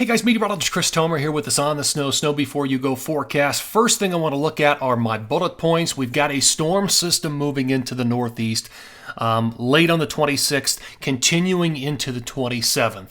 guys, meteorologist Chris Tomer here with this On the Snow Before You Go forecast. First thing I want to look at are my bullet points. We've got a storm system moving into the northeast late on the 26th, continuing into the 27th.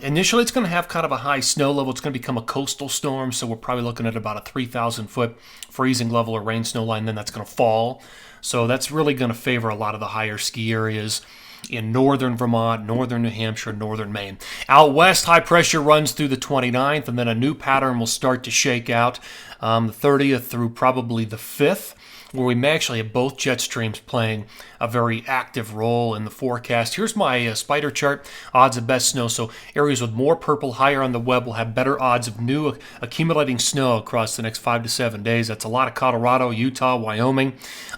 Initially, it's going to have kind of a high snow level. It's going to become a coastal storm, so we're probably looking at about a 3,000-foot freezing level or rain snow line. Then that's going to fall. So that's really going to favor a lot of the higher ski areas in northern Vermont, northern New Hampshire, northern Maine. Out west, high pressure runs through the 29th, and then a new pattern will start to shake out the 30th through probably the 5th, where we may actually have both jet streams playing a very active role in the forecast. Here's my spider chart, odds of best snow. So areas with more purple higher on the web will have better odds of new accumulating snow across the next 5 to 7 days. That's a lot of Colorado, Utah, Wyoming,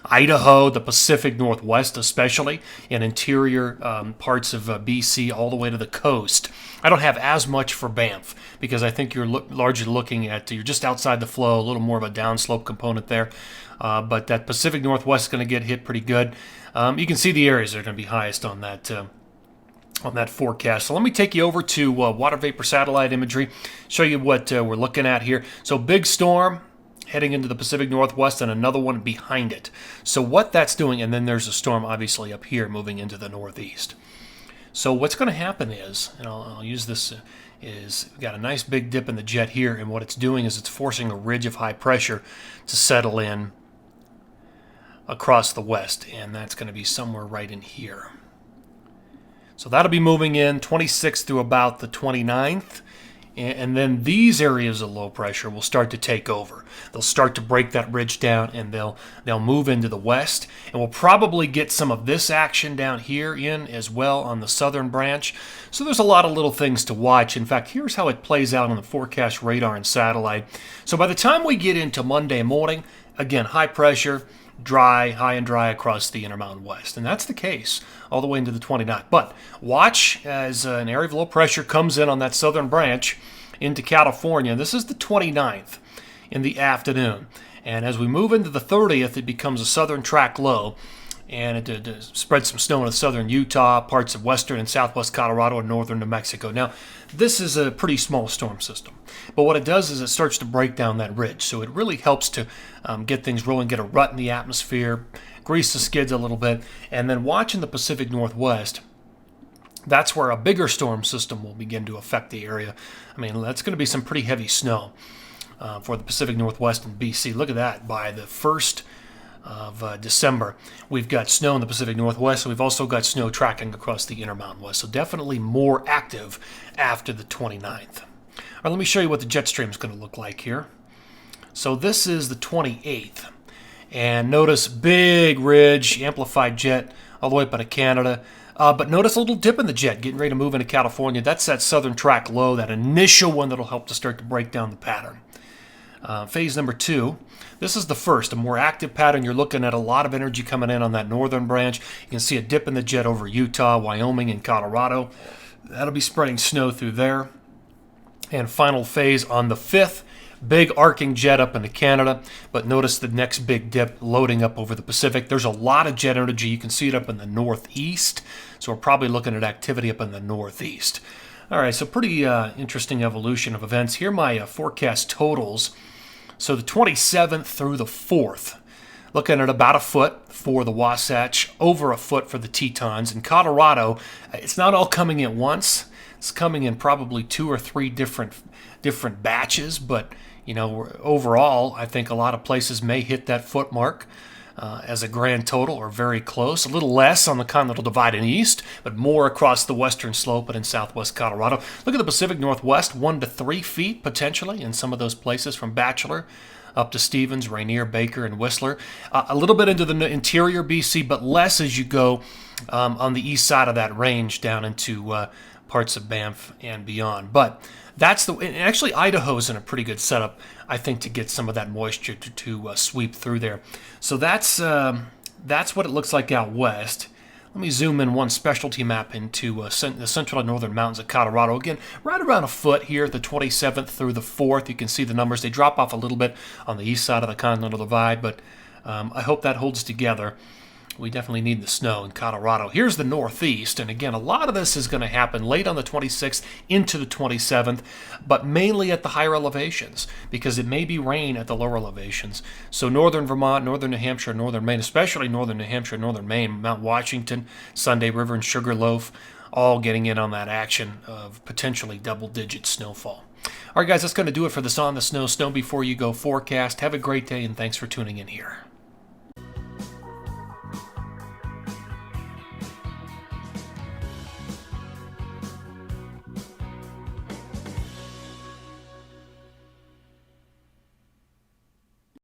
Idaho, the Pacific Northwest especially, and interior parts of BC all the way to the coast. I don't have as much for Banff because I think you're largely looking at, you're just outside the flow, a little more of a downslope component there. But that Pacific Northwest is going to get hit pretty good. You can see the areas that are going to be highest on that forecast. So let me take you over to water vapor satellite imagery, show you what we're looking at here. So big storm heading into the Pacific Northwest and another one behind it. So what that's doing, and then there's a storm obviously up here moving into the northeast. So what's going to happen is, and I'll use this, is we've got a nice big dip in the jet here, and what it's doing is it's forcing a ridge of high pressure to settle in across the west, and that's going to be somewhere right in here. So that'll be moving in 26th through about the 29th, and then these areas of low pressure will start to take over. They'll start to break that ridge down, and they'll move into the west, and we'll probably get some of this action down here in as well on the southern branch. So there's a lot of little things to watch. In fact, here's how it plays out on the forecast radar and satellite. So by the time we get into Monday morning, again, high pressure, dry, high and dry across the Intermountain West. And that's the case all the way into the 29th. But watch as an area of low pressure comes in on that southern branch into California. This is the 29th in the afternoon. And as we move into the 30th, it becomes a southern track low. And it spreads some snow into southern Utah, parts of western and southwest Colorado, and northern New Mexico. Now, this is a pretty small storm system. But what it does is it starts to break down that ridge. So it really helps to get things rolling, get a rut in the atmosphere, grease the skids a little bit. And then watching the Pacific Northwest, that's where a bigger storm system will begin to affect the area. I mean, that's going to be some pretty heavy snow for the Pacific Northwest and BC. Look at that. By the 1st of December, we've got snow in the Pacific Northwest, and we've also got snow tracking across the Intermountain West. So definitely more active after the 29th. All right, let me show you what the jet stream is going to look like here. So this is the 28th. And notice big ridge, amplified jet all the way up into Canada. But notice a little dip in the jet getting ready to move into California. That's that southern track low, that initial one that'll help to start to break down the pattern. Phase number 2. This is the first, a more active pattern. You're looking at a lot of energy coming in on that northern branch. You can see a dip in the jet over Utah, Wyoming, and Colorado. That'll be spreading snow through there. And final phase on the 5th, big arcing jet up into Canada. But notice the next big dip loading up over the Pacific. There's a lot of jet energy. You can see it up in the northeast. So we're probably looking at activity up in the northeast. All right, so pretty interesting evolution of events. Here are my forecast totals. So the 27th through the 4th, looking at about a foot for the Wasatch, over a foot for the Tetons. In Colorado, it's not all coming at once. It's coming in probably 2 or 3 different batches, but you know, overall, I think a lot of places may hit that foot mark as a grand total, or very close. A little less on the Continental Divide and East, but more across the western slope and in southwest Colorado. Look at the Pacific Northwest, 1 to 3 feet potentially in some of those places from Bachelor up to Stevens, Rainier, Baker, and Whistler. A little bit into the interior BC, but less as you go on the east side of that range down into parts of Banff and beyond. But that's and actually Idaho's in a pretty good setup, I think, to get some of that moisture to sweep through there. So that's what it looks like out west. Let me zoom in one specialty map into the central and northern mountains of Colorado. Again, right around a foot here, the 27th through the 4th. You can see the numbers. They drop off a little bit on the east side of the Continental Divide, but I hope that holds together. We definitely need the snow in Colorado. Here's the Northeast, and again, a lot of this is going to happen late on the 26th into the 27th, but mainly at the higher elevations because it may be rain at the lower elevations. So northern Vermont, northern New Hampshire, northern Maine, especially northern New Hampshire, northern Maine, Mount Washington, Sunday River, and Sugarloaf, all getting in on that action of potentially double-digit snowfall. All right, guys, that's going to do it for this On the Snow Before You Go forecast. Have a great day, and thanks for tuning in here.